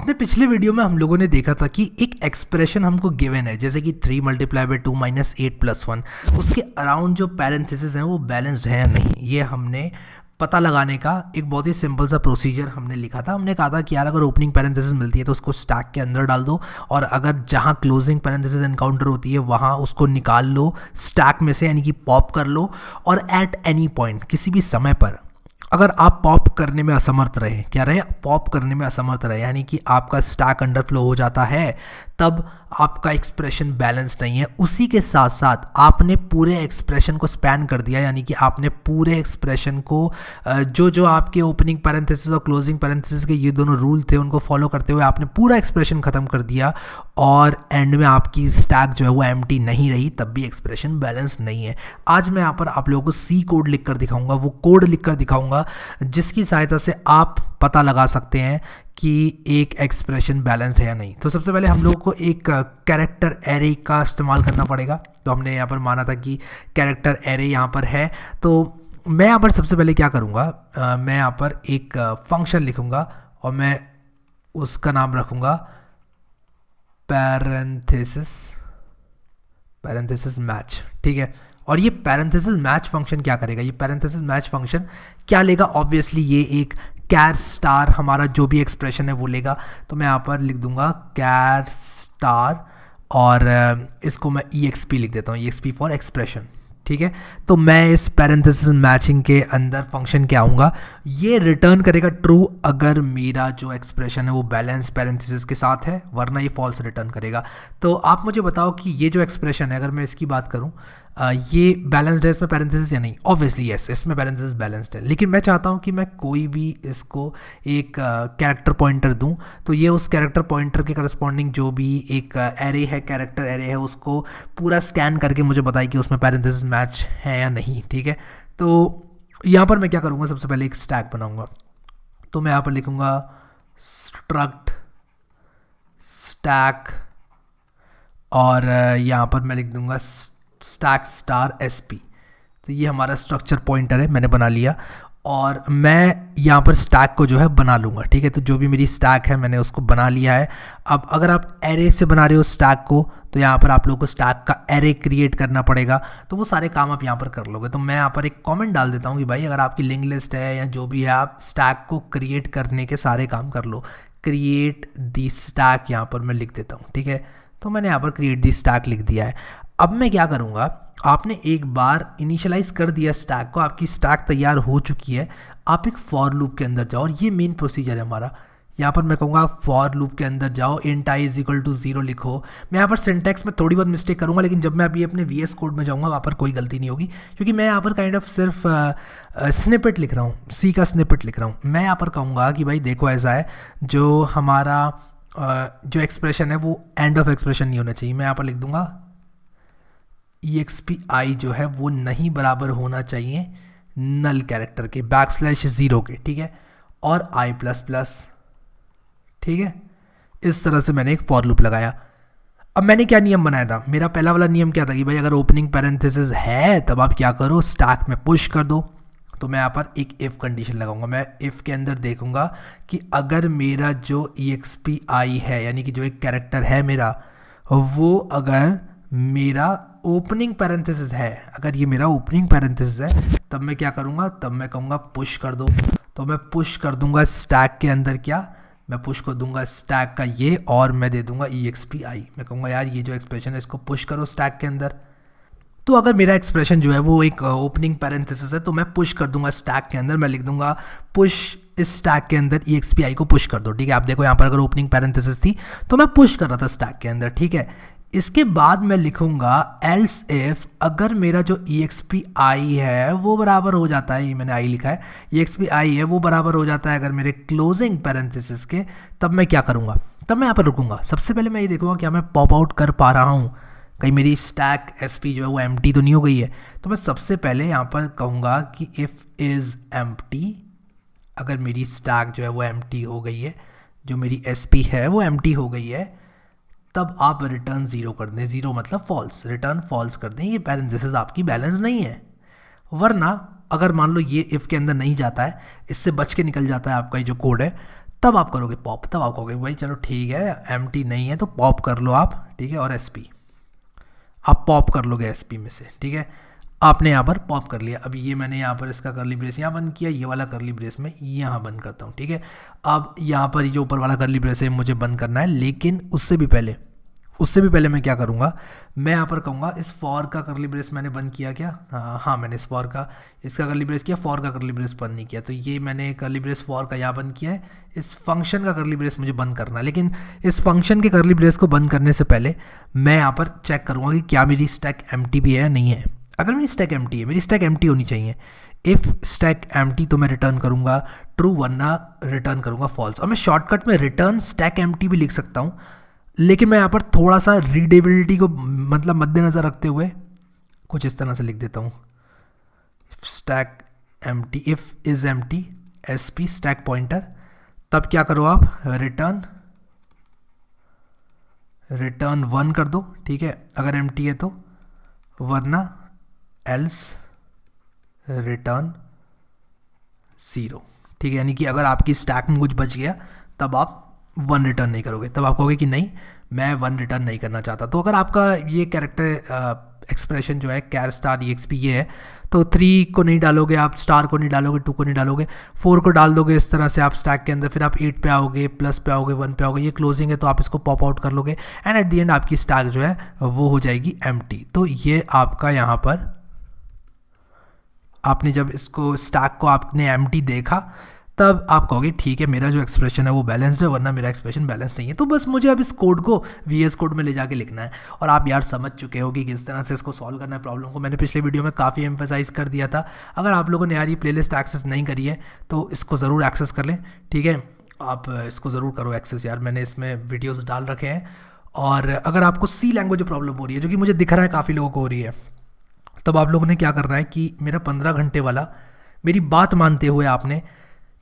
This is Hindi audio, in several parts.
अपने पिछले वीडियो में हम लोगों ने देखा था कि एक एक्सप्रेशन हमको गिवन है, जैसे कि 3 मल्टीप्लाई बाई 2 माइनस 8 प्लस 1, उसके अराउंड जो पैरेंथेसिस हैं वो बैलेंस्ड है या नहीं, ये हमने पता लगाने का एक बहुत ही सिंपल सा प्रोसीजर हमने लिखा था। हमने कहा था कि यार अगर ओपनिंग पैरेंथेसिस मिलती है तो उसको स्टैक के अंदर डाल दो, और अगर जहाँ क्लोजिंग पैरेंथेसिस एनकाउंटर होती है वहाँ उसको निकाल लो स्टैक में से, यानी कि पॉप कर लो। और एट एनी पॉइंट, किसी भी समय पर अगर आप पॉप करने में असमर्थ रहे, क्या रहे, पॉप करने में असमर्थ रहे, यानी कि आपका स्टैक अंडरफ्लो हो जाता है, तब आपका एक्सप्रेशन बैलेंस नहीं है। उसी के साथ साथ आपने पूरे एक्सप्रेशन को स्पैन कर दिया, यानी कि आपने पूरे एक्सप्रेशन को जो आपके ओपनिंग पैरेंथेसिस और क्लोजिंग पैरेंथेसिस के ये दोनों रूल थे उनको फॉलो करते हुए आपने पूरा एक्सप्रेशन ख़त्म कर दिया, और एंड में आपकी स्टैक जो है वो एम्प्टी नहीं रही, तब भी एक्सप्रेशन बैलेंस नहीं है। आज मैं यहाँ पर आप लोगों को सी कोड लिख कर दिखाऊंगा, वो कोड लिख कर दिखाऊंगा जिसकी सहायता से आप पता लगा सकते हैं कि एक एक्सप्रेशन बैलेंस्ड है या नहीं। तो सबसे पहले हम लोगों को एक कैरेक्टर एरे का इस्तेमाल करना पड़ेगा। तो हमने यहाँ पर माना था कि कैरेक्टर एरे यहाँ पर है, तो मैं यहाँ पर सबसे पहले क्या करूँगा, मैं यहाँ पर एक फंक्शन लिखूँगा और मैं उसका नाम रखूँगा पैरेंथेसिस मैच, ठीक है। और ये पैरेंथेसिस मैच फंक्शन क्या करेगा, ये पैरेंथेसिस मैच फंक्शन क्या लेगा, ऑब्वियसली ये एक कैर स्टार हमारा जो भी एक्सप्रेशन है वो लेगा। तो मैं यहाँ पर लिख दूंगा कैर स्टार, और इसको मैं EXP लिख देता हूँ, EXP फॉर एक्सप्रेशन, ठीक है। तो मैं इस पैरेंथेसिस मैचिंग के अंदर फंक्शन के आऊँगा, ये रिटर्न करेगा ट्रू अगर मेरा जो एक्सप्रेशन है वो बैलेंस पैरेंथेसिस के साथ है, वरना ये फॉल्स रिटर्न करेगा। तो आप मुझे बताओ कि ये जो एक्सप्रेशन है, अगर मैं इसकी बात करूँ, ये बैलेंस्ड है इसमें पैरेंथेसिस या नहीं। ऑब्वियसली यस, इसमें पैरेंथेसिस बैलेंस्ड है, लेकिन मैं चाहता हूँ कि मैं कोई भी इसको एक कैरेक्टर पॉइंटर दूँ, तो ये उस कैरेक्टर पॉइंटर के करस्पॉन्डिंग जो भी एक एरे है, कैरेक्टर एरे है, उसको पूरा स्कैन करके मुझे बताए कि उसमें पैरेंथेसिस मैच है या नहीं, ठीक है। तो यहाँ पर मैं क्या करूँगा, सबसे पहले एक स्टैक बनाऊँगा। तो मैं यहाँ पर लिखूँगा स्ट्रक्ट स्टैक, और यहाँ पर मैं लिख दूँगा स्टैक स्टार SP। तो ये हमारा स्ट्रक्चर पॉइंटर है, मैंने बना लिया, और मैं यहाँ पर स्टैक को जो है बना लूँगा, ठीक है। तो जो भी मेरी स्टैक है मैंने उसको बना लिया है। अब अगर आप एरे से बना रहे हो स्टैक को, तो यहाँ पर आप लोगों को स्टैक का एरे क्रिएट करना पड़ेगा, तो वो सारे काम आप यहाँ पर कर लोगे। तो मैं यहाँ पर एक कमेंट डाल देता हूँ कि भाई अगर आपकी लिंक लिस्ट है या जो भी है, आप स्टैक को क्रिएट करने के सारे काम कर लो। क्रिएट दी स्टैक यहाँ पर मैं लिख देता हूँ, ठीक है। तो मैंने यहाँ पर क्रिएट दी स्टैक लिख दिया है। अब मैं क्या करूँगा, आपने एक बार इनिशियलाइज कर दिया स्टैक को, आपकी स्टैक तैयार हो चुकी है, आप एक फॉर लूप के अंदर जाओ, और ये मेन प्रोसीजर है हमारा। यहाँ पर मैं कहूँगा फॉर लूप के अंदर जाओ, int i is equal to 0 लिखो। मैं यहाँ पर सिंटैक्स में थोड़ी बहुत मिस्टेक करूँगा, लेकिन जब मैं अभी अपने VS कोड में जाऊँगा वहाँ पर कोई गलती नहीं होगी, क्योंकि मैं यहाँ पर काइंड ऑफ सिर्फ स्निपेट लिख रहा हूँ, C का स्निपेट लिख रहा हूँ। मैं यहाँ पर कहूँगा कि भाई देखो ऐसा है, जो हमारा जो एक्सप्रेशन है वो एंड ऑफ एक्सप्रेशन नहीं होना चाहिए। मैं यहाँ पर लिख दूँगा EXP I जो है वो नहीं बराबर होना चाहिए नल कैरेक्टर के, \0 के, ठीक है, और I++, ठीक है। इस तरह से मैंने एक फॉर लूप लगाया। अब मैंने क्या नियम बनाया था, मेरा पहला वाला नियम क्या था कि भाई अगर ओपनिंग पैरेंथेसिस है तब आप क्या करो, स्टैक में पुश कर दो। तो मैं यहाँ पर एक इफ़ कंडीशन लगाऊंगा। मैं इफ़ के अंदर देखूंगा कि अगर मेरा जो EXP I है, यानी कि जो एक कैरेक्टर है मेरा, वो अगर मेरा ओपनिंग पैरेंथेसिस है, अगर ये मेरा ओपनिंग पैरेंथेसिस है, तब मैं क्या करूँगा, तब मैं कहूँगा पुश कर दो। तो मैं पुश कर दूंगा स्टैक के अंदर, क्या, मैं पुश कर दूंगा स्टैक का ये, और मैं दे दूंगा EXP I। मैं कहूँगा यार ये जो एक्सप्रेशन है इसको पुश करो स्टैक के अंदर। तो अगर मेरा एक्सप्रेशन जो है वो एक ओपनिंग पैरेंथेसिस है, तो मैं पुश कर दूंगा स्टैक के अंदर, मैं लिख दूंगा पुश इस स्टैक के अंदर EXP I को पुश कर दो, ठीक है। आप देखो यहाँ पर अगर ओपनिंग पैरेंथेसिस थी तो मैं पुश कर रहा था स्टैक के अंदर, ठीक है। इसके बाद मैं लिखूंगा एल्स इफ, अगर मेरा जो EXP I है वो बराबर हो जाता है, ये मैंने I लिखा है, EXP I है वो बराबर हो जाता है अगर मेरे क्लोजिंग पैरेंथेसिस के, तब मैं क्या करूँगा, तब मैं यहाँ पर रुकूंगा। सबसे पहले मैं ये देखूंगा क्या मैं पॉप आउट कर पा रहा हूँ, कहीं मेरी स्टैक SP जो है वो एम्प्टी तो नहीं हो गई है। तो मैं सबसे पहले यहाँ पर कहूँगा कि इफ़ इज़ एम्प्टी, अगर मेरी स्टैक जो है वो एम्प्टी हो गई है, जो मेरी SP है वो एम्प्टी हो गई है, तब आप रिटर्न 0 कर दें। 0 मतलब फॉल्स, रिटर्न फॉल्स कर दें, ये पैरेंथेसिस आपकी बैलेंस नहीं है। वरना अगर मान लो ये इफ़ के अंदर नहीं जाता है, इससे बच के निकल जाता है आपका ये जो कोड है, तब आप करोगे पॉप, तब आप कहोगे भाई चलो ठीक है एम्प्टी नहीं है तो पॉप कर लो आप, ठीक है, और एसपी आप पॉप कर लोगे एसपी में से, ठीक है। आपने यहाँ पर पॉप कर लिया। अब ये मैंने यहाँ पर इसका करली ब्रेस यहाँ बंद किया, ये वाला करली ब्रेस में यहाँ बंद करता हूँ, ठीक है। अब यहाँ पर ये ऊपर वाला करली ब्रेस है मुझे बंद करना है, लेकिन उससे भी पहले मैं क्या करूँगा, मैं यहाँ पर कहूँगा इस फॉर का करली ब्रेस मैंने बंद किया क्या, हाँ मैंने इस फॉर का इसका करली ब्रेस किया, फॉर का करली ब्रेस बंद नहीं किया, तो ये मैंने करली ब्रेस फॉर का यहाँ बंद किया है। इस फंक्शन का करली ब्रेस मुझे बंद करना है, लेकिन इस फंक्शन के करली ब्रेस को बंद करने से पहले मैं यहाँ पर चेक करूँगा कि क्या मेरी स्टैक एम्प्टी भी है या नहीं है। अगर मेरी स्टैक एम्प्टी है, मेरी स्टैक एम्प्टी होनी चाहिए। इफ़ स्टैक एम्प्टी तो मैं रिटर्न करूँगा ट्रू, वरना रिटर्न करूँगा फॉल्स। और मैं शॉर्टकट में रिटर्न स्टैक एम्प्टी भी लिख सकता हूँ, लेकिन मैं यहाँ पर थोड़ा सा रीडेबिलिटी को मतलब मद्देनज़र रखते हुए कुछ इस तरह से लिख देता हूँ, stack empty if is empty S P stack pointer. तब क्या करो आप, रिटर्न 1 कर दो, ठीक है, अगर एम्प्टी है तो, वरना एल्स रिटर्न 0, ठीक है। यानी कि अगर आपकी स्टैक में कुछ बच गया तब आप 1 रिटर्न नहीं करोगे, तब आप कहोगे कि नहीं मैं 1 रिटर्न नहीं करना चाहता। तो अगर आपका ये कैरेक्टर एक्सप्रेशन जो है कैर स्टार EXP ये है, तो 3 को नहीं डालोगे आप, स्टार को नहीं डालोगे, 2 को नहीं डालोगे, 4 को डाल दोगे इस तरह से आप स्टैक के अंदर, फिर आप 8 पे आओगे, प्लस पे आओगे, 1 पे आओगे, ये क्लोजिंग है तो आप इसको पॉप आउट कर लोगे, एंड एट दी एंड आपकी स्टैक जो है वो हो जाएगी एम्प्टी। तो ये आपका यहाँ पर आपने जब इसको स्टैक को आपने एम्प्टी देखा तब आप कहोगे ठीक है मेरा जो एक्सप्रेशन है वो बैलेंस्ड है, वरना मेरा एक्सप्रेशन बैलेंस नहीं है। तो बस मुझे अब इस कोड को VS कोड में ले जाके लिखना है, और आप यार समझ चुके हो कि किस तरह से इसको सॉल्व करना है प्रॉब्लम को। मैंने पिछले वीडियो में काफ़ी एम्फेसाइज कर दिया था। अगर आप लोगों ने यार ये प्लेलिस्ट एक्सेस नहीं करी है तो इसको ज़रूर एक्सेस कर लें, ठीक है, आप इसको ज़रूर करो एक्सेस यार, मैंने इसमें वीडियोज़ डाल रखे हैं। और अगर आपको C लैंग्वेज में प्रॉब्लम हो रही है, जो कि मुझे दिख रहा है काफ़ी लोगों को हो रही है, तब आप लोगों ने क्या करना है कि मेरा 15 घंटे वाला, मेरी बात मानते हुए आपने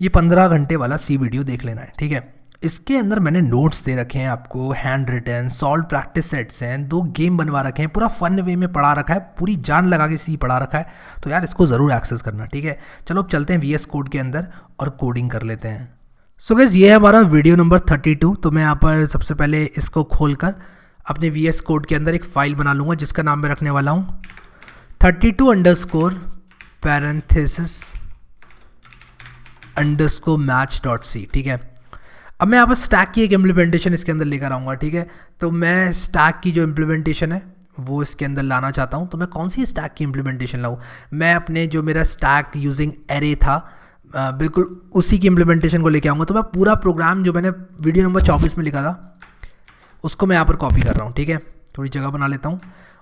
ये 15 घंटे वाला C वीडियो देख लेना है, ठीक है। इसके अंदर मैंने नोट्स दे रखे हैं आपको, hand written solve practice sets हैं, 2 गेम बनवा रखे हैं, पूरा फन वे में पढ़ा रखा है, पूरी जान लगा के C पढ़ा रखा है। तो यार इसको ज़रूर एक्सेस करना, ठीक है। चलो अब चलते हैं VS कोड के अंदर और कोडिंग कर लेते हैं। सो गाइस ये है हमारा वीडियो नंबर 32। तो मैं यहाँ पर सबसे पहले इसको खोलकर अपने VS कोड के अंदर एक फ़ाइल बना लूँगा जिसका नाम मैं रखने वाला हूँ 32_parenthesis_match.c, ठीक है। अब मैं यहाँ पर स्टैक की एक इम्प्लीमेंटेशन इसके अंदर लेकर आऊँगा, ठीक है। तो मैं स्टैक की जो इम्प्लीमेंटेशन है वो इसके अंदर लाना चाहता हूँ। तो मैं कौन सी स्टैक की इम्प्लीमेंटेशन लाऊँ, मैं अपने जो मेरा स्टैक यूजिंग एरे था बिल्कुल उसी की इम्प्लीमेंटेशन को लेके आऊँगा। तो मैं पूरा प्रोग्राम जो मैंने वीडियो नंबर 24 में लिखा था उसको मैं यहाँ पर कॉपी कर रहा हूँ, ठीक है। थोड़ी जगह बना लेता हूँ,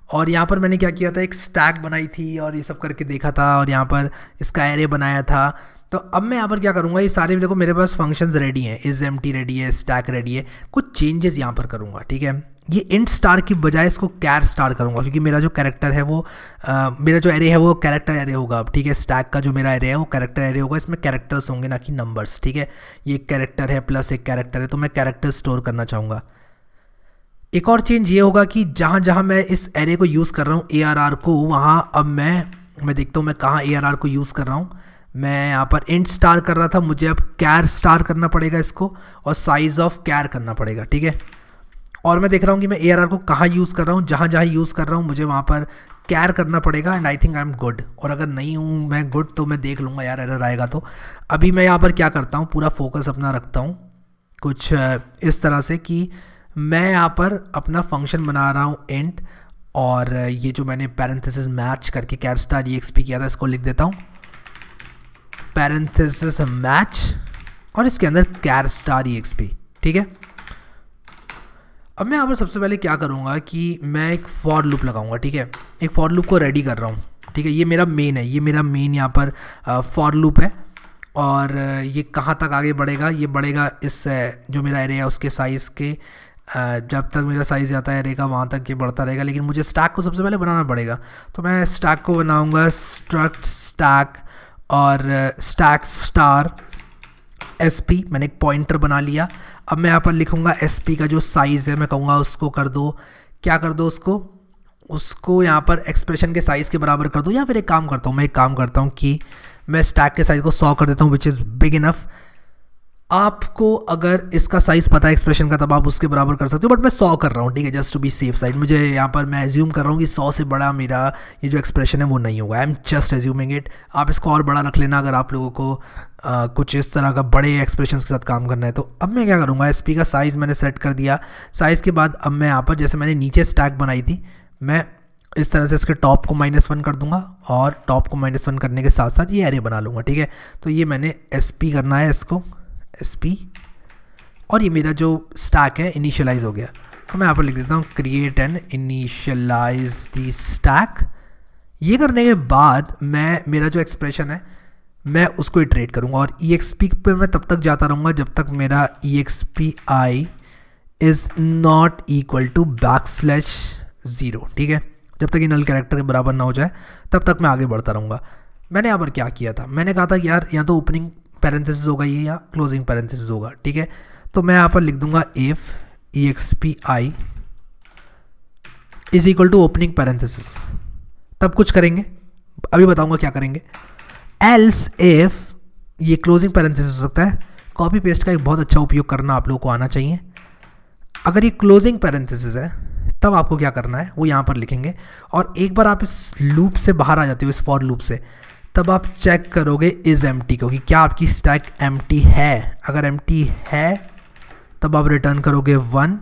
और यहाँ पर मैंने क्या किया था, एक स्टैक बनाई थी और ये सब करके देखा था, और यहाँ पर इसका एरे बनाया था। तो अब मैं यहाँ पर क्या करूँगा, ये सारे देखो मेरे पास फंक्शंस रेडी हैं, इज एम्प्टी रेडी है, स्टैक रेडी है, कुछ चेंजेस यहाँ पर करूँगा, ठीक है। ये इंट स्टार की बजाय इसको कैर स्टार करूँगा, क्योंकि मेरा जो कैरेक्टर है वो मेरा जो एरे है वो कैरेक्टर एरे होगा अब, ठीक है। स्टैक का जो मेरा एरे है वो कैरेक्टर एरे होगा, इसमें कैरेक्टर्स होंगे ना कि नंबर्स, ठीक है। ये एक कैरेक्टर है प्लस एक कैरेक्टर है, तो मैं कैरेक्टर स्टोर करना चाहूँगा। एक और चेंज ये होगा कि जहाँ जहाँ मैं इस एरे को यूज़ कर रहा हूँ ARR को, वहाँ अब मैं देखता हूँ मैं कहाँ ARR को यूज़ कर रहा हूँ। मैं यहाँ पर इंट स्टार कर रहा था, मुझे अब कैर स्टार करना पड़ेगा इसको, और साइज़ ऑफ कैर करना पड़ेगा, ठीक है। और मैं देख रहा हूँ कि मैं ARR को कहाँ यूज़ कर रहा हूँ, जहाँ जहाँ यूज़ कर रहा हूँ मुझे वहाँ पर कैर करना पड़ेगा, and I think I am good. और अगर नहीं हूँ मैं गुड तो मैं देख लूँगा यार एरर आएगा तो। अभी मैं यहाँ पर क्या करता हूँ, पूरा फोकस अपना रखता हूँ कुछ इस तरह से कि मैं यहाँ पर अपना फंक्शन बना रहा हूँ इंट, और ये जो मैंने पैरेंथेसिस मैच करके कैर स्टार EXP किया था इसको लिख देता हूँ पैरेंथेसिस मैच, और इसके अंदर कैर स्टार EXP, ठीक है। अब मैं यहाँ पर सबसे पहले क्या करूँगा कि मैं एक फॉर लूप लगाऊंगा, ठीक है। एक फॉर लूप को रेडी कर रहा हूँ, ठीक है। ये मेरा मेन है, ये मेरा मेन यहाँ पर फॉर लूप है, और ये कहाँ तक आगे बढ़ेगा, ये बढ़ेगा इस जो मेरा एरे है उसके साइज़ के, जब तक मेरा साइज़ आता है एरे का वहाँ तक ये बढ़ता रहेगा। लेकिन मुझे स्टैक को सबसे पहले बनाना पड़ेगा, तो मैं स्टैक को बनाऊँगा स्ट्रक्ट स्टैक और स्टैक स्टार SP। मैंने एक पॉइंटर बना लिया। अब मैं यहाँ पर लिखूँगा SP का जो साइज़ है मैं कहूँगा उसको कर दो, क्या कर दो, उसको यहाँ पर एक्सप्रेशन के साइज़ के बराबर कर दो, या फिर एक काम करता हूँ कि मैं स्टैक के साइज़ को 100 कर देता हूँ, विच इज़ बिग इनफ। आपको अगर इसका साइज़ पता है एक्सप्रेशन का तब आप उसके बराबर कर सकते हो, बट मैं 100 कर रहा हूँ, ठीक है, just to be safe side. मुझे यहाँ पर मैं एज्यूम कर रहा हूँ कि 100 से बड़ा मेरा ये जो एक्सप्रेशन है वो नहीं होगा। I am just assuming it. आप इसको और बड़ा रख लेना अगर आप लोगों को कुछ इस तरह का बड़े एक्सप्रेशन के साथ काम करना है तो। अब मैं क्या करूँगा, एस पी का साइज़ मैंने सेट कर दिया। साइज़ के बाद अब मैं यहाँ पर जैसे मैंने नीचे स्टैक बनाई थी, मैं इस तरह से इसके टॉप को -1 कर दूंगा और टॉप को -1 करने के साथ साथ ये एरे बना लूँगा, ठीक है। तो ये मैंने एस पी करना है इसको, एस पी, और ये मेरा जो स्टैक है इनिशियलाइज हो गया। तो मैं यहाँ पर लिख देता हूँ create and initialise the stack. ये करने के बाद मैं मेरा जो एक्सप्रेशन है मैं उसको इटरेट करूँगा और ई एक्स पी पर मैं तब तक जाता रहूँगा जब तक मेरा E X P I is not equal to \0, ठीक है। जब तक ये नल कैरेक्टर के बराबर ना हो जाए तब तक मैं आगे बढ़ता रहूँगा। मैंने यहाँ पर क्या किया था, मैंने कहा था कि यार या तो ओपनिंग पैरेंथेसिस होगा ये या क्लोजिंग पैरेंथेसिस होगा, ठीक है। तो मैं यहाँ पर लिख दूंगा if E X P I is equal to opening parenthesis, तब कुछ करेंगे, अभी बताऊंगा क्या करेंगे। एल्स इफ ये क्लोजिंग पैरेंथेसिस हो सकता है। कॉपी पेस्ट का एक बहुत अच्छा उपयोग करना आप लोगों को आना चाहिए। अगर ये क्लोजिंग पैरेंथेसिस है तब आपको क्या करना है वो यहाँ पर लिखेंगे, और एक बार आप इस लूप से बाहर आ जाते हो, इस फॉर लूप से, तब आप चेक करोगे इज एम्प्टी को कि क्या आपकी स्टैक एम्प्टी है। अगर एम्प्टी है तब आप रिटर्न करोगे 1,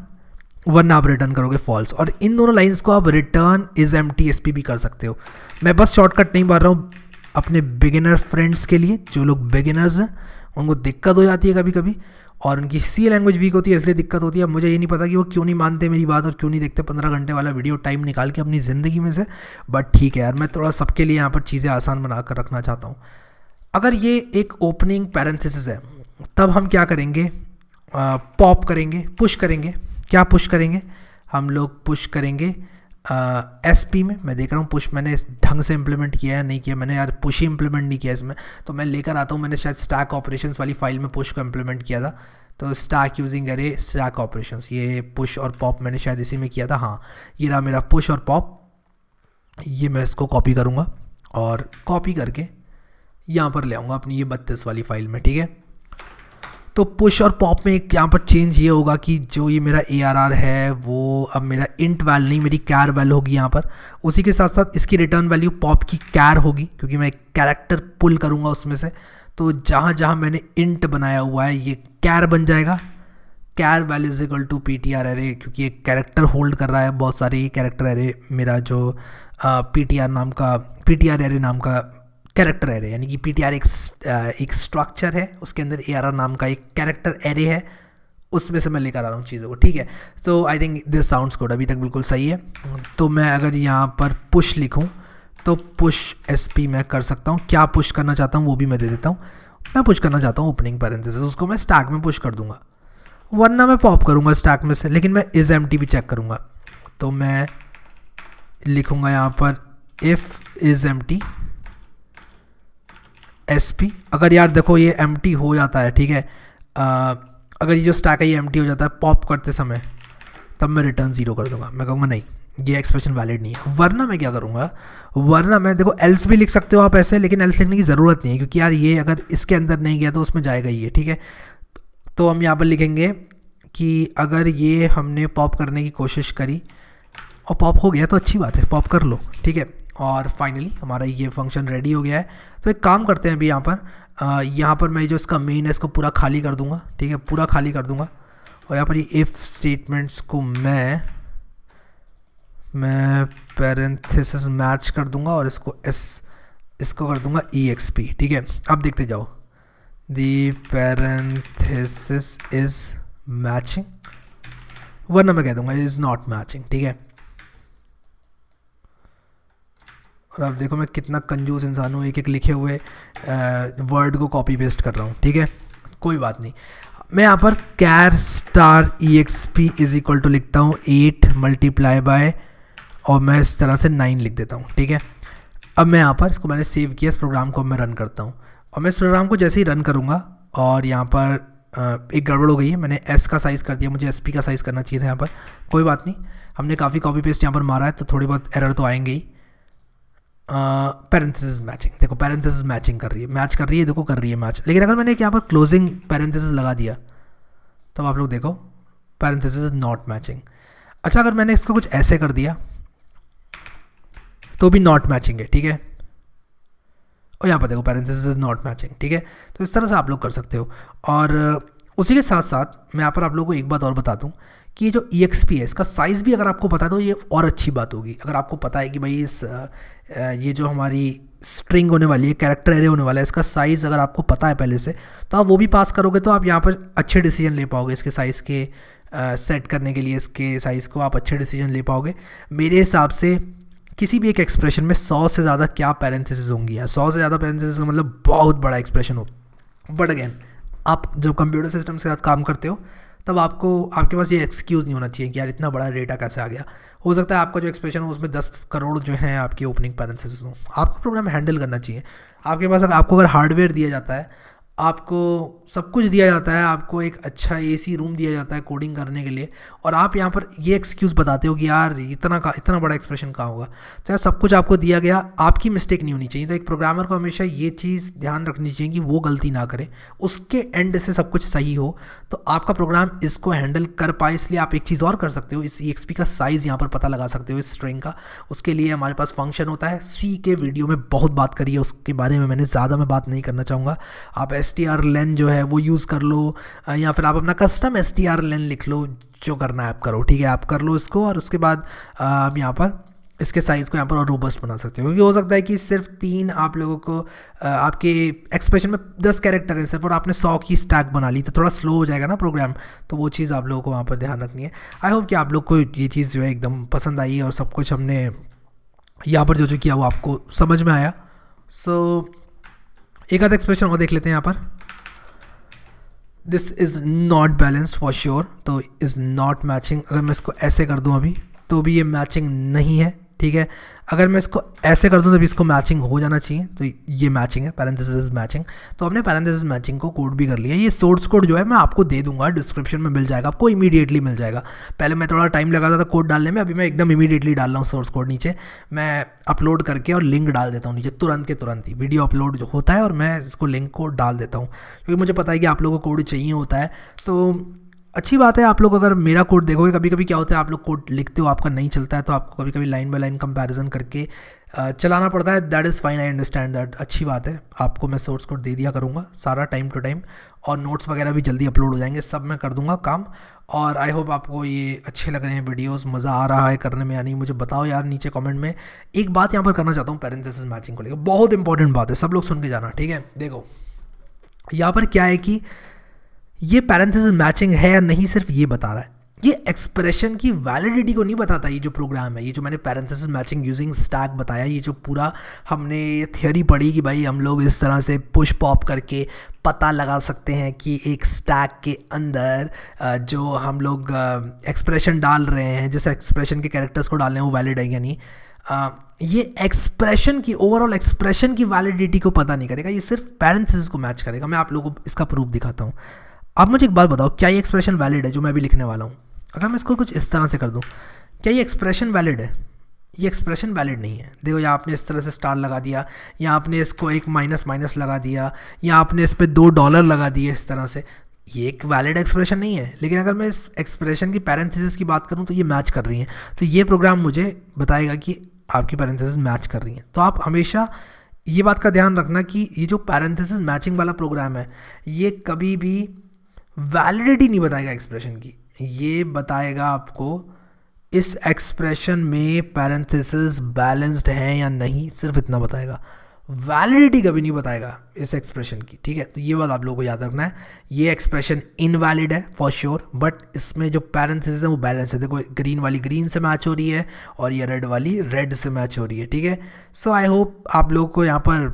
वरना आप रिटर्न करोगे फॉल्स। और इन दोनों लाइंस को आप return is empty S P भी कर सकते हो। मैं बस शॉर्टकट नहीं मार रहा हूँ अपने बिगिनर फ्रेंड्स के लिए, जो लोग बिगिनर्स हैं उनको दिक्कत हो जाती है कभी कभी, और उनकी सी लैंग्वेज वीक होती है इसलिए दिक्कत होती है। मुझे ये नहीं पता कि वो क्यों नहीं मानते मेरी बात और क्यों नहीं देखते 15 घंटे वाला वीडियो टाइम निकाल के अपनी ज़िंदगी में से, बट ठीक है यार, मैं थोड़ा सबके लिए यहाँ पर चीज़ें आसान बना कर रखना चाहता हूँ। अगर ये एक ओपनिंग पैरेंथेसिस है तब हम क्या करेंगे, पॉप करेंगे, पुश करेंगे। क्या पुश करेंगे, हम लोग पुश करेंगे एस पी में। मैं देख रहा हूँ पुश मैंने ढंग से इम्प्लीमेंट किया है नहीं किया, मैंने यार पुश ही इम्प्लीमेंट नहीं किया इसमें, तो मैं लेकर आता हूँ। मैंने शायद स्टैक ऑपरेशंस वाली फाइल में पुश को इम्प्लीमेंट किया था, तो स्टैक यूजिंग अरे स्टैक ऑपरेशंस, ये पुश और पॉप मैंने शायद इसी में किया था। हाँ, ये रहा मेरा पुश और पॉप। ये मैं इसको कॉपी करूँगा और कॉपी करके यहाँ पर ले आऊँगा अपनी ये 32 वाली फाइल में, ठीक है। तो पुश और पॉप में एक यहाँ पर चेंज ये होगा कि जो ये मेरा ARR है वो अब मेरा इंट वैल नहीं, मेरी कैर वैल होगी यहाँ पर। उसी के साथ साथ इसकी रिटर्न वैल्यू पॉप की कैर होगी, क्योंकि मैं एक कैरेक्टर पुल करूँगा उसमें से। तो जहाँ जहाँ मैंने इंट बनाया हुआ है ये कैर बन जाएगा। Char val is equal to PTR array, क्योंकि एक कैरेक्टर होल्ड कर रहा है बहुत सारे। ये कैरेक्टर एरे मेरा जो PTR एरे नाम का कैरेक्टर एरे, यानी कि PTR एक स्ट्रक्चर है, उसके अंदर ARR नाम का एक कैरेक्टर एरे है, उसमें से मैं लेकर आ रहा हूँ चीज़ों को, ठीक है। तो I think this sounds good, अभी तक बिल्कुल सही है। तो मैं अगर यहाँ पर पुश लिखूँ तो पुश SP मैं कर सकता हूँ। क्या पुश करना चाहता हूँ वो भी मैं दे देता हूँ। मैं पुश करना चाहता हूँ ओपनिंग पैरेंथेसिस, उसको मैं स्टैक में पुश कर दूंगा, वरना मैं पॉप करूँगा स्टैक में से, लेकिन मैं इज एम्प्टी भी चेक करूँगा। तो मैं लिखूँगा यहाँ पर इफ़ इज एम्प्टी SP। अगर यार देखो ये एम्प्टी हो जाता है, ठीक है, अगर ये जो स्टैक है ये एम्प्टी हो जाता है पॉप करते समय, तब मैं रिटर्न 0 कर दूंगा। मैं कहूँगा नहीं, ये एक्सप्रेशन वैलिड नहीं है। वरना मैं क्या करूँगा, वरना मैं देखो एल्स भी लिख सकते हो आप ऐसे, लेकिन एल्स लिखने की ज़रूरत नहीं है, क्योंकि यार ये अगर इसके अंदर नहीं गया तो उसमें जाएगा ही है, ठीक है। तो हम यहाँ पर लिखेंगे कि अगर ये हमने पॉप करने की कोशिश करी और पॉप हो गया तो अच्छी बात है, पॉप कर लो, ठीक है। और फाइनली हमारा ये फंक्शन रेडी हो गया है। तो एक काम करते हैं अभी यहाँ पर मैं जो इसका मेन है इसको पूरा खाली कर दूंगा, ठीक है, पूरा खाली कर दूंगा। और यहाँ पर ये इफ़ स्टेटमेंट्स को मैं पैरेंथेसिस मैच कर दूंगा और इसको कर दूंगा EXP, ठीक है। अब देखते जाओ, दी पैरेंथेसिस इज मैचिंग, वरना मैं कह दूंगा इज नॉट मैचिंग, ठीक है। और अब देखो मैं कितना कंजूस इंसान हूँ, एक एक लिखे हुए वर्ड को कॉपी पेस्ट कर रहा हूँ, ठीक है। कोई बात नहीं, मैं यहाँ पर char star EXP is equal to लिखता हूँ 8 मल्टीप्लाई बाय, और मैं इस तरह से 9 लिख देता हूँ, ठीक है। अब मैं यहाँ पर इसको मैंने सेव किया, इस प्रोग्राम को मैं रन करता हूँ, और मैं इस प्रोग्राम को जैसे ही रन करूँगा, और यहाँ पर एक गड़बड़ हो गई है, मैंने S का साइज़ कर दिया, मुझे SP का साइज़ करना चाहिए था यहाँ पर। कोई बात नहीं, हमने काफ़ी कॉपी पेस्ट यहाँ पर मारा है तो थोड़ी बहुत एरर तो आएंगे ही। पैरेंथेसिस मैचिंग, देखो पैरेंथेसिस मैचिंग कर रही है, मैच कर रही है, देखो कर रही है मैच। लेकिन अगर मैंने यहाँ पर क्लोजिंग पैरेंथेसिस लगा दिया तब आप लोग देखो पैरेंथेसिस इज नॉट मैचिंग। अच्छा, अगर मैंने इसको कुछ ऐसे कर दिया तो भी नॉट मैचिंग है, ठीक है। और यहाँ पर देखो पैरेंथेसिस इज नॉट मैचिंग, ठीक है। तो इस तरह से आप लोग कर सकते हो। और उसी के साथ साथ मैं यहाँ पर आप लोगों को एक बात और बता दूँ कि ये जो EXP है इसका साइज़ भी अगर आपको पता है तो ये और अच्छी बात होगी। अगर आपको पता है कि भाई ये जो हमारी स्ट्रिंग होने वाली है, कैरेक्टर एरे होने वाला है, इसका साइज़ अगर आपको पता है पहले से तो आप वो भी पास करोगे तो आप यहाँ पर अच्छे डिसीजन ले पाओगे। इसके साइज़ के सेट करने के लिए इसके साइज़ को आप अच्छे डिसीजन ले पाओगे। मेरे हिसाब से किसी भी एक एक्सप्रेशन में 100 से ज़्यादा क्या पैरेंथेसिस होंगी यार, 100 से ज़्यादा पैरेंथेसिस का मतलब बहुत बड़ा एक्सप्रेशन हो। बट अगेन आप जब कंप्यूटर सिस्टम के साथ काम करते हो तब आपके पास ये एक्सक्यूज़ नहीं होना चाहिए कि यार इतना बड़ा डेटा कैसे आ गया। हो सकता है आपका जो एक्सप्रेशन हो उसमें 10 करोड़ जो है आपकी ओपनिंग पैरेंथेसिस हो, आपको प्रोग्राम हैंडल करना चाहिए। आपके पास आपको अगर हार्डवेयर दिया जाता है, आपको सब कुछ दिया जाता है, आपको एक अच्छा AC रूम दिया जाता है कोडिंग करने के लिए, और आप यहाँ पर ये एक्सक्यूज़ बताते हो कि यार इतना बड़ा एक्सप्रेशन कहाँ होगा। तो यार सब कुछ आपको दिया गया, आपकी मिस्टेक नहीं होनी चाहिए। तो एक प्रोग्रामर को हमेशा ये चीज़ ध्यान रखनी चाहिए कि वो गलती ना करे, उसके एंड से सब कुछ सही हो तो आपका प्रोग्राम इसको हैंडल कर पाए। इसलिए आप एक चीज़ और कर सकते हो, इस EXP का साइज़ यहाँ पर पता लगा सकते हो इस स्ट्रिंग का। उसके लिए हमारे पास फंक्शन होता है, C के वीडियो में बहुत बात करी है उसके बारे में, मैंने ज़्यादा मैं बात नहीं करना चाहूँगा। आप strlen जो है वो यूज़ कर लो, या फिर आप अपना कस्टम strlen लिख लो, जो करना है आप करो, ठीक है। आप कर लो इसको और उसके बाद आप यहाँ पर इसके साइज़ को यहाँ पर और रोबस्ट बना सकते हो। क्योंकि हो सकता है कि सिर्फ 3 आप लोगों को आपके एक्सप्रेशन में 10 कैरेक्टर है सिर्फ और आपने 100 की स्टैक बना ली तो थोड़ा स्लो हो जाएगा ना प्रोग्राम। तो वो चीज़ आप लोगों को वहाँ पर ध्यान रखनी है। आई होप कि आप लोग को ये चीज़ जो है एकदम पसंद आई और सब कुछ हमने यहाँ पर जो किया वो आपको समझ में आया। सो एक आधा एक्सप्रेशन और देख लेते हैं यहाँ पर। This is not balanced for sure, तो इज़ नॉट मैचिंग। अगर मैं इसको ऐसे कर दूँ अभी तो भी ये मैचिंग नहीं है, ठीक है। अगर मैं इसको ऐसे कर दूँ तो भी इसको मैचिंग हो जाना चाहिए, तो ये मैचिंग है, पैरेंथेसिस मैचिंग। तो हमने पैरेंथेसिस मैचिंग को कोड भी कर लिया। ये सोर्स कोड जो है मैं आपको दे दूंगा, डिस्क्रिप्शन में मिल जाएगा, आपको इमीडिएटली मिल जाएगा। पहले मैं थोड़ा टाइम लगा था कोड डालने में, अभी मैं एकदम इमीडिएटली डाल रहा हूँ सोर्स कोड। नीचे मैं अपलोड करके और लिंक डाल देता हूँ नीचे तुरंत के तुरंत ही वीडियो अपलोड जो होता है और मैं इसको लिंक को डाल देता हूँ, क्योंकि मुझे पता है कि आप लोगों को कोड चाहिए होता है। तो अच्छी बात है, आप लोग अगर मेरा कोड देखोगे, कभी कभी क्या होता है आप लोग कोड लिखते हो आपका नहीं चलता है तो आपको कभी कभी लाइन बाय लाइन कंपैरिजन करके चलाना पड़ता है। That is fine, I understand that. अच्छी बात है, आपको मैं सोर्स कोड दे दिया करूँगा सारा टाइम टू टाइम, और नोट्स वगैरह भी जल्दी अपलोड हो जाएंगे, सब मैं कर दूँगा काम। और आई होप आपको ये अच्छे लग रहे हैं वीडियोस, मज़ा आ रहा है करने में या नहीं मुझे बताओ यार नीचे कमेंट में। एक बात यहाँ पर करना चाहता हूँ पैरेंथेसिस मैचिंग को लेकर, बहुत इंपॉर्टेंट बात है, सब लोग सुन के जाना, ठीक है। देखो यहाँ पर क्या है कि ये पैरेंथेसिस मैचिंग है या नहीं सिर्फ ये बता रहा है, ये एक्सप्रेशन की वैलिडिटी को नहीं बताता। ये जो प्रोग्राम है, ये जो मैंने पैरेंथेसिस मैचिंग यूजिंग स्टैक बताया, ये जो पूरा हमने ये थियोरी पढ़ी कि भाई हम लोग इस तरह से पुश पॉप करके पता लगा सकते हैं कि एक स्टैक के अंदर जो हम लोग एक्सप्रेशन डाल रहे हैं, जिस एक्सप्रेशन के कैरेक्टर्स को डाल रहे हैं वो वैलिड है या नहीं। ये एक्सप्रेशन की, ओवरऑल एक्सप्रेशन की वैलिडिटी को पता नहीं करेगा, ये सिर्फ पैरेंथेसिस को मैच करेगा। मैं आप लोगों को इसका प्रूफ दिखाता हूँ। आप मुझे एक बात बताओ, क्या ये एक्सप्रेशन वैलिड है जो मैं अभी लिखने वाला हूँ? अगर मैं इसको कुछ इस तरह से कर दूँ, क्या ये एक्सप्रेशन वैलिड है? ये एक्सप्रेशन वैलिड नहीं है। देखो यहाँ आपने इस तरह से स्टार लगा दिया, या आपने इसको एक माइनस माइनस लगा दिया, या आपने इस पर $2 लगा दिए इस तरह से, ये एक वैलिड एक्सप्रेशन नहीं है। लेकिन अगर मैं इस एक्सप्रेशन की पैरेंथेसिस की बात करूँ तो ये मैच कर रही हैं, तो ये प्रोग्राम मुझे बताएगा कि आपकी पैरेंथेसिस मैच कर रही हैं। तो आप हमेशा ये बात का ध्यान रखना कि ये जो पैरेंथेसिस मैचिंग वाला प्रोग्राम है ये कभी भी वैलिडिटी नहीं बताएगा एक्सप्रेशन की, ये बताएगा आपको इस एक्सप्रेशन में पैरेंथेसिस बैलेंस्ड है या नहीं, सिर्फ इतना बताएगा। वैलिडिटी कभी नहीं बताएगा इस एक्सप्रेशन की, ठीक है। तो ये बात आप लोगों को याद रखना है। ये एक्सप्रेशन इनवैलिड है फॉर श्योर, बट इसमें जो पैरेंथेसिस है वो बैलेंस है। देखो ग्रीन वाली ग्रीन से मैच हो रही है और ये रेड वाली रेड से मैच हो रही है, ठीक है। सो आई होप आप लोगों को यहाँ पर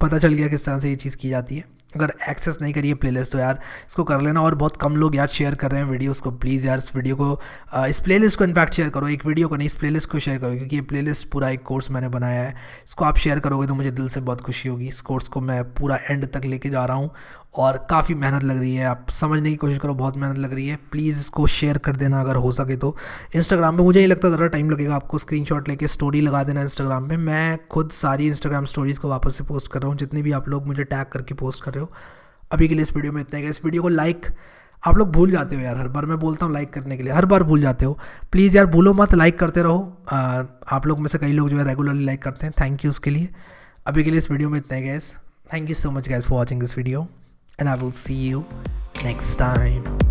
पता चल गया किस तरह से ये चीज़ की जाती है। अगर एक्सेस नहीं करिए प्लेलिस्ट तो यार इसको कर लेना, और बहुत कम लोग यार शेयर कर रहे हैं वीडियोस को। प्लीज़ यार इस वीडियो को, इस प्लेलिस्ट को इनफैक्ट शेयर करो, एक वीडियो को नहीं, इस प्लेलिस्ट को शेयर करो, क्योंकि ये प्लेलिस्ट पूरा एक कोर्स मैंने बनाया है। इसको आप शेयर करोगे तो मुझे दिल से बहुत खुशी होगी। इस कोर्स को मैं पूरा एंड तक लेके जा रहा हूँ और काफ़ी मेहनत लग रही है, आप समझने की कोशिश करो, बहुत मेहनत लग रही है। प्लीज़ इसको शेयर कर देना अगर हो सके तो। इंस्टाग्राम पे मुझे नहीं लगता ज़्यादा टाइम लगेगा आपको, स्क्रीनशॉट लेके स्टोरी लगा देना इंस्टाग्राम पे। मैं खुद सारी इंस्टाग्राम स्टोरीज़ को वापस से पोस्ट कर रहा हूँ, जितनी भी आप लोग मुझे टैग करके पोस्ट कर रहे हो। अभी के लिए इस वीडियो में इतना ही। इस वीडियो को लाइक, आप लोग भूल जाते हो यार, हर बार मैं बोलता हूँ लाइक करने के लिए, हर बार भूल जाते हो। प्लीज़ यार भूलो मत, लाइक करते रहो। आप लोग में से कई लोग जो है रेगुलरली लाइक करते हैं, थैंक यू उसके लिए। अभी के लिए इस वीडियो में इतना ही guys. Thank you so much guys for watching this video, and I will see you next time.